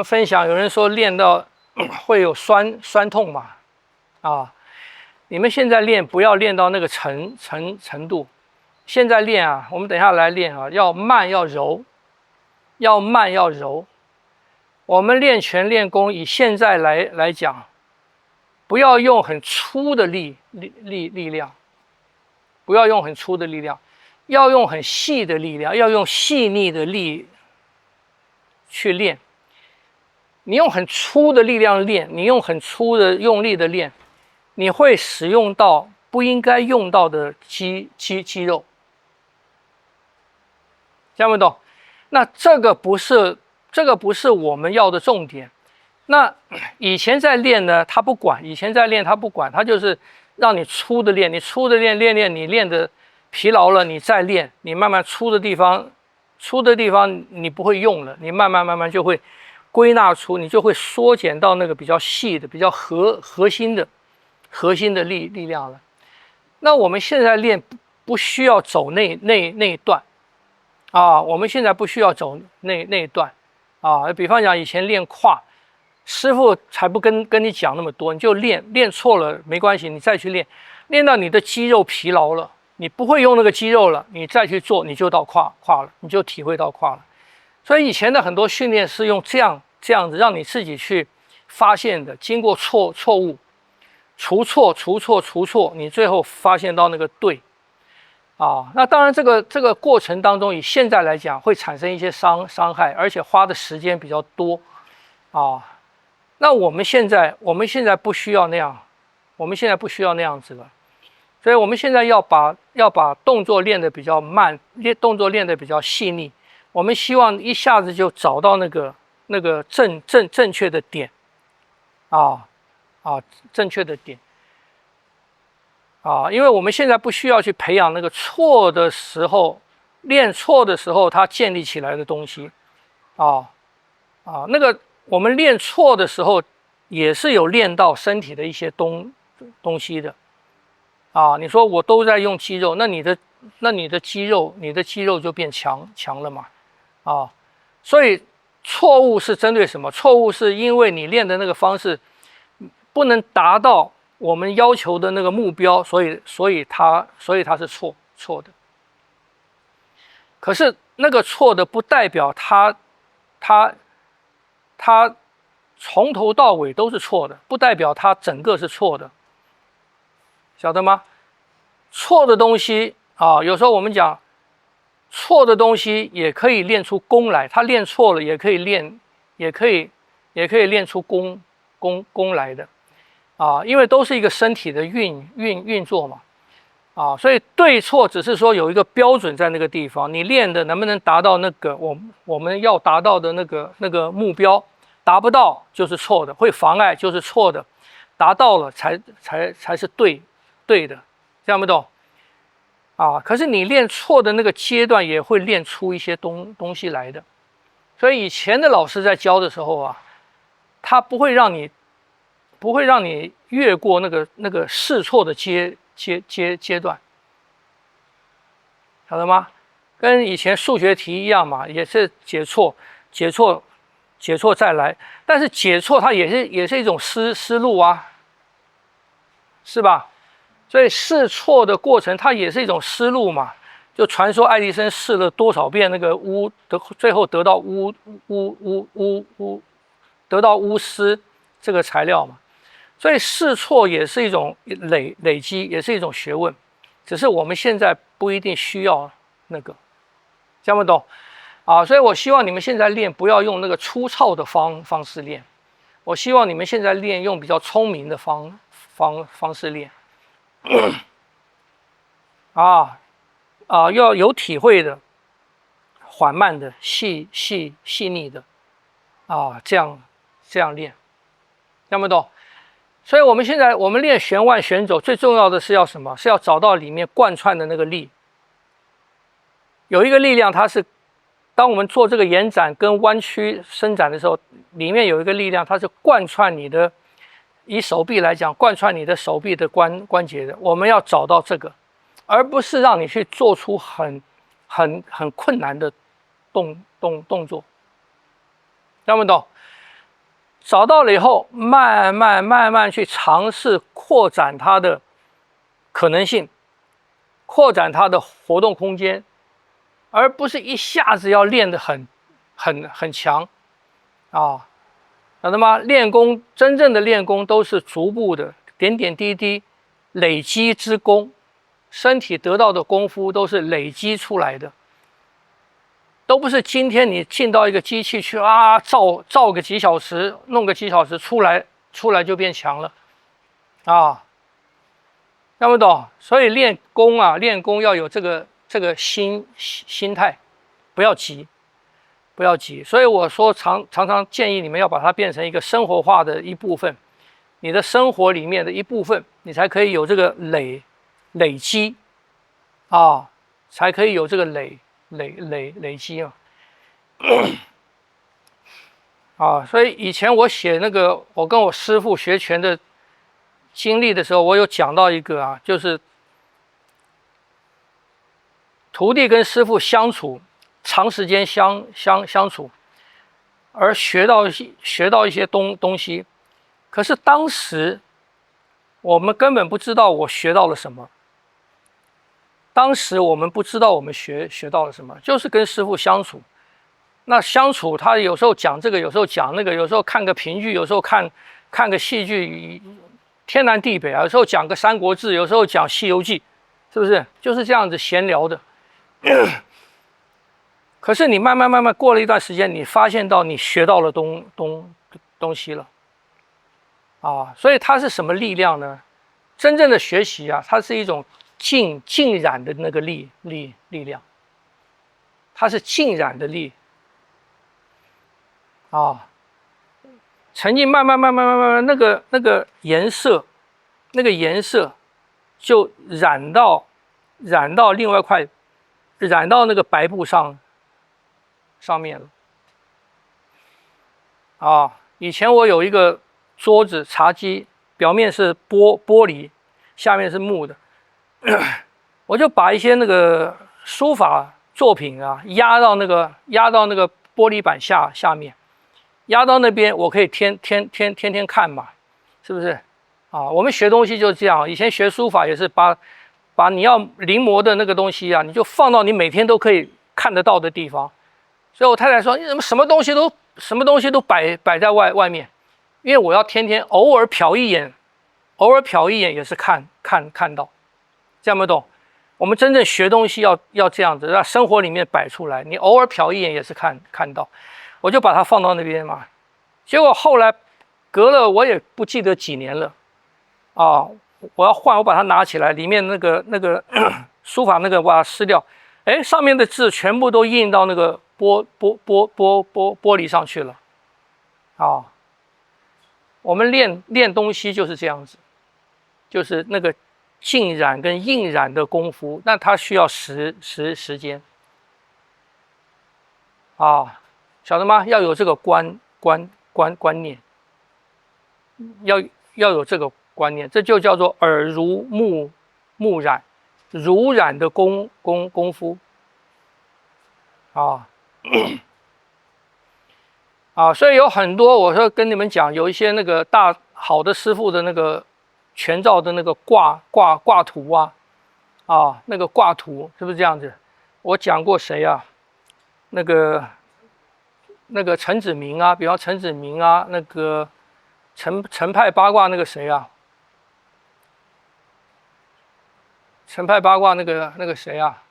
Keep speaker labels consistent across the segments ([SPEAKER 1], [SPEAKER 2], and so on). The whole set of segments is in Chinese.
[SPEAKER 1] 分享，有人说练到会有酸痛嘛，你们现在练不要练到那个程度，现在练啊，我们等一下来练啊，要慢要柔，要慢要柔。我们练拳练功，以现在来讲，不要用很粗的力量，不要用很粗的力量，要用很细的力量，要用细腻的力去练。你用很粗的力量练，你用很粗的用力的练，你会使用到不应该用到的肌肉，听不懂？那这个不是我们要的重点。那以前在练呢，他不管；以前在练他不管，他就是让你粗的练，你粗的练，你练的疲劳了，你再练，你慢慢粗的地方你不会用了，你慢慢就会归纳出，你就会缩减到那个比较细的、比较核心的力量了。那我们现在练不需要走那一段我们现在不需要走那一段比方讲以前练胯，师傅才不跟你讲那么多，你就练错了没关系，你再去练到你的肌肉疲劳了，你不会用那个肌肉了，你再去做，你就到胯了，你就体会到胯了。所以以前的很多训练是用这样子让你自己去发现的，经过错误，除错，你最后发现到那个对那当然这个过程当中，以现在来讲会产生一些伤害，而且花的时间比较多那我们现在不需要那样，我们现在不需要那样子了，所以我们现在要把动作练得比较慢，动作练得比较细腻。我们希望一下子就找到那个正确的点正确的点因为我们现在不需要去培养那个错的时候练错的时候它建立起来的东西那个我们练错的时候也是有练到身体的一些东西的你说我都在用肌肉，那你的肌肉就变强了嘛所以错误是针对什么？错误是因为你练的那个方式不能达到我们要求的那个目标，所以它是错的。可是那个错的不代表它从头到尾都是错的，不代表它整个是错的，晓得吗？错的东西有时候我们讲错的东西也可以练出功来，他练错了也可以练出功来的因为都是一个身体的运作嘛所以对错只是说有一个标准在那个地方，你练的能不能达到那个我们要达到的那个目标，达不到就是错的，会妨碍就是错的，达到了才是对的，这样不懂可是你练错的那个阶段也会练出一些东西来的。所以以前的老师在教的时候他不会让你越过那个试错的阶段，晓得吗？跟以前数学题一样嘛，也是解错再来，但是解错它也是一种思路是吧？所以试错的过程它也是一种思路嘛，就传说爱迪生试了多少遍那个最后得到钨丝这个材料嘛。所以试错也是一种累积，也是一种学问，只是我们现在不一定需要那个，听不懂所以我希望你们现在练不要用那个粗糙的方式练，我希望你们现在练用比较聪明的方式练要有体会的，缓慢的，细腻的这样练，听不懂？所以我们现在练旋腕旋肘，最重要的是要什么？是要找到里面贯穿的那个力。有一个力量，它是当我们做这个延展跟弯曲伸展的时候，里面有一个力量，它是贯穿你的，以手臂来讲，贯穿你的手臂的关节的。我们要找到这个，而不是让你去做出很困难的动作，听不懂？找到了以后，慢慢去尝试扩展它的可能性，扩展它的活动空间，而不是一下子要练得很强啊，晓得吗？练功真正的练功都是逐步的，点点滴滴累积之功，身体得到的功夫都是累积出来的。都不是今天你进到一个机器去啊，造个几小时，弄个几小时出来就变强了，啊，听不懂？所以练功啊，练功要有这个心态，不要急，不要急。所以我说常常建议你们要把它变成一个生活化的一部分，你的生活里面的一部分，你才可以有这个累积，啊，才可以有这个累积啊，啊，所以以前我写那个我跟我师父学拳的经历的时候，我有讲到一个啊，就是徒弟跟师父相处，长时间相处，而学到一些东西，可是当时我们根本不知道我学到了什么。当时我们不知道我们学到了什么，就是跟师父相处。那相处，他有时候讲这个，有时候讲那个，有时候看个评剧，有时候看个戏剧，天南地北啊。有时候讲个《三国志》，有时候讲《西游记》，是不是？就是这样子闲聊的。可是你慢慢过了一段时间，你发现到你学到了东西了，啊，所以它是什么力量呢？真正的学习啊，它是一种浸染的那个力量，它是浸染的力啊。沉浸慢慢那个颜色就染到另外一块，染到那个白布上面了啊。以前我有一个桌子茶几，表面是玻璃，下面是木的。我就把一些那个书法作品啊压到那个玻璃板下面，压到那边，我可以天天看嘛，是不是？啊，我们学东西就是这样，以前学书法也是把你要临摹的那个东西啊，你就放到你每天都可以看得到的地方。所以我太太说，你怎么什么东西都摆在外面？因为我要天天偶尔瞟一眼也是看到，这样没懂？我们真正学东西要这样子，在生活里面摆出来，你偶尔瞟一眼也是看到。我就把它放到那边嘛，结果后来隔了我也不记得几年了，啊，我要换，我把它拿起来，里面那个书法那个把它撕掉，哎，上面的字全部都印到那个玻璃上去了，啊，我们练东西就是这样子，就是那个浸染跟印染的功夫，那它需要时间，啊。晓得吗？要有这个观念，要有这个观念，这就叫做耳濡目染，濡染的功夫啊啊！所以有很多，我说跟你们讲，有一些那个好的师傅的那个全照的那个挂图啊，那个挂图是不是这样子？我讲过谁啊？那个陈子明啊，比方陈子明啊，那个陈派八卦那个谁啊？陈派八卦那个谁啊？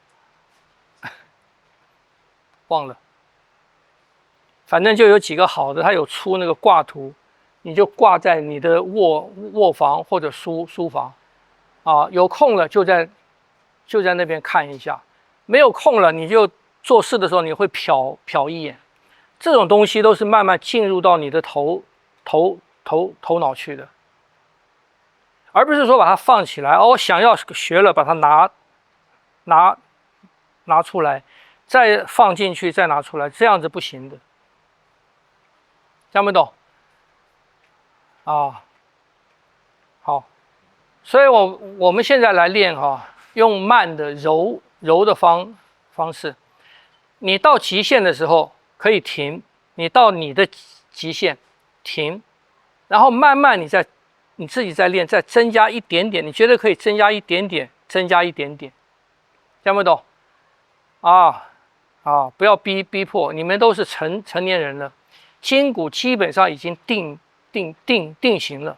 [SPEAKER 1] 忘了，反正就有几个好的，他有出那个挂图，你就挂在你的卧房或者书房啊，有空了就在那边看一下，没有空了你就做事的时候你会瞟一眼。这种东西都是慢慢进入到你的头脑去的，而不是说把它放起来，哦，想要学了把它拿出来，再放进去，再拿出来，这样子不行的，听不懂？啊，好，所以我们现在来练哈，用慢的柔的方式，你到极限的时候。可以停，你到你的极限停，然后慢慢你自己再练，再增加一点点，你觉得可以增加一点点，增加一点点，听不懂？啊不要逼迫，你们都是成年人了，筋骨基本上已经定型了。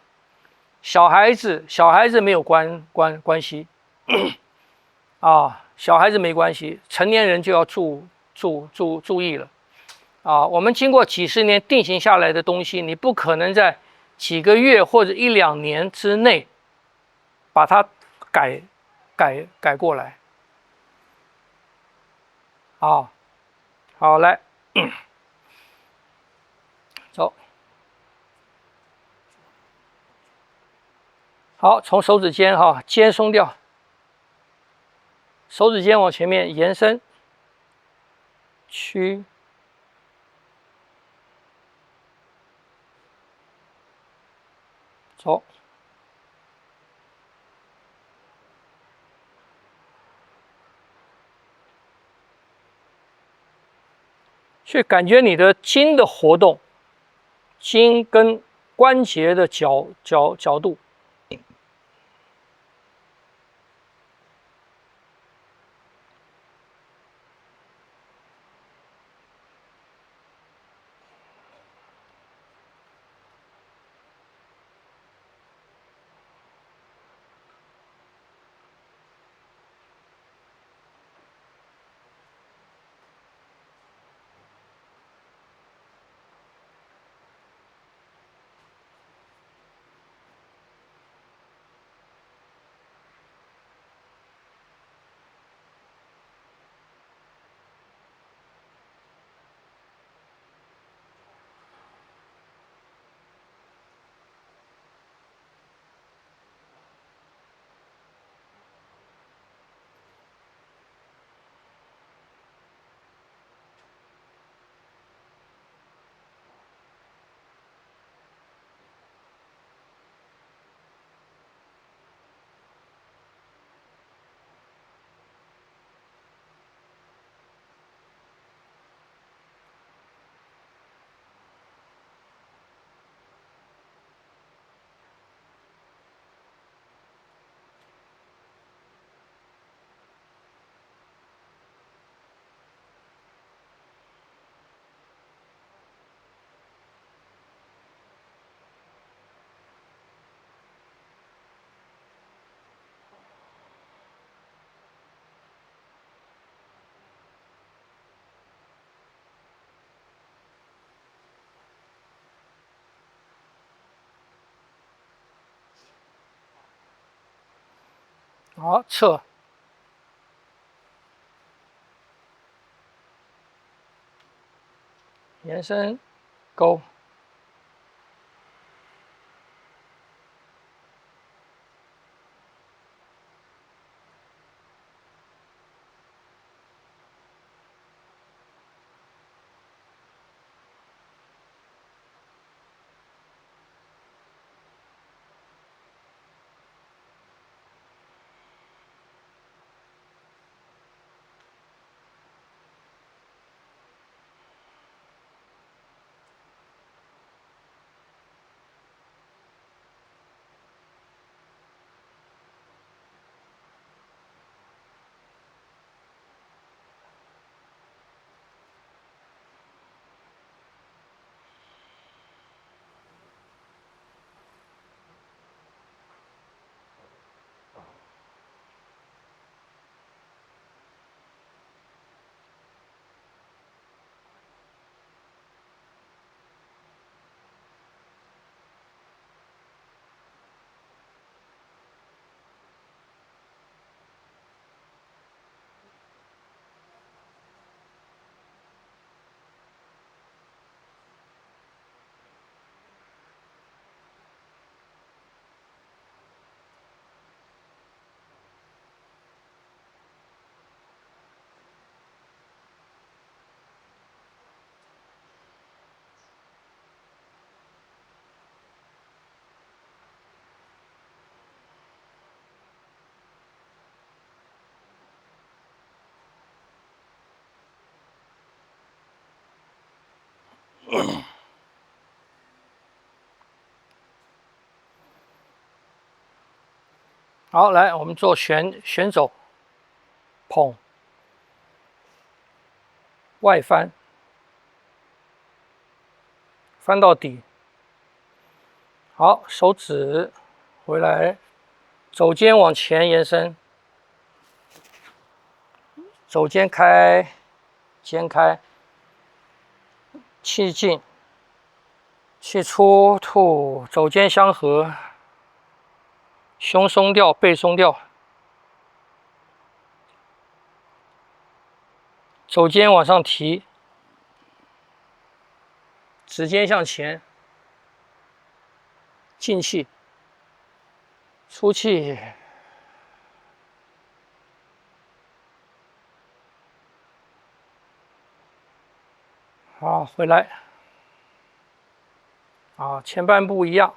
[SPEAKER 1] 小孩子没有关系小孩子没关系，成年人就要注意了我们经过几十年定型下来的东西，你不可能在几个月或者1-2年之内把它改过来好，来走，好，从手指尖尖松掉，手指尖往前面延伸，屈。走，去感觉你的筋的活动，筋跟关节的角度。好，侧，延伸，勾。好，来，我们做旋走，捧，外翻，翻到底。好，手指回来，肘尖往前延伸，肘尖开，肩开，气进，气出，吐，肘尖相合，胸松掉，背松掉，肘尖往上提，指尖向前，进气，出气。好，回来。啊，前半部一样，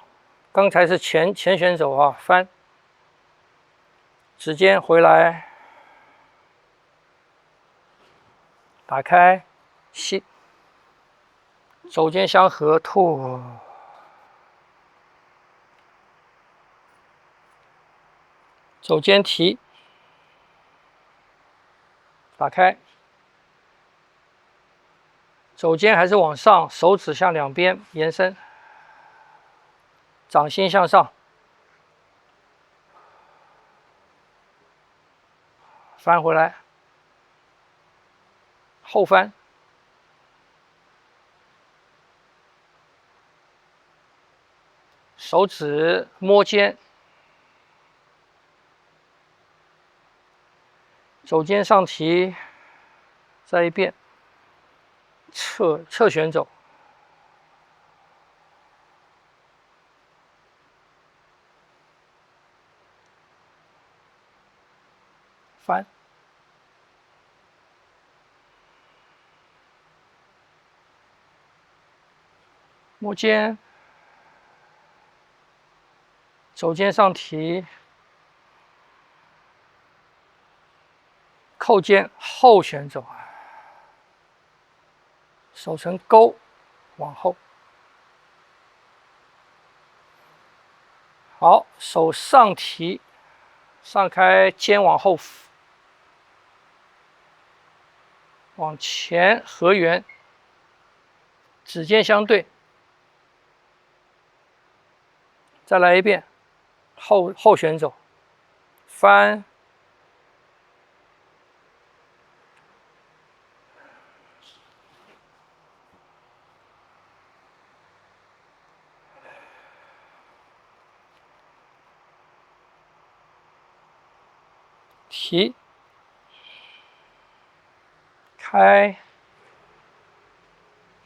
[SPEAKER 1] 刚才是前旋走啊，翻，指尖回来，打开，吸，肘尖相合，吐，肘尖提，打开，肘尖还是往上，手指向两边延伸，掌心向上，翻回来，后翻，手指摸肩，肘尖上提，再一遍，侧旋走，翻，摸肩，肘尖上提，扣肩后旋走，手成勾，往后。好，手上提，上开，肩往后，往前合圆，指尖相对。再来一遍，后旋走，翻，提，开，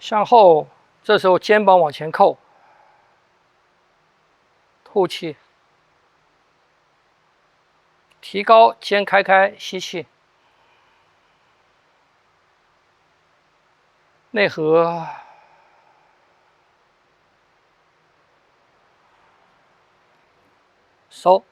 [SPEAKER 1] 向后，这时候肩膀往前扣，吐气，提高，肩开开，吸气，内合，收。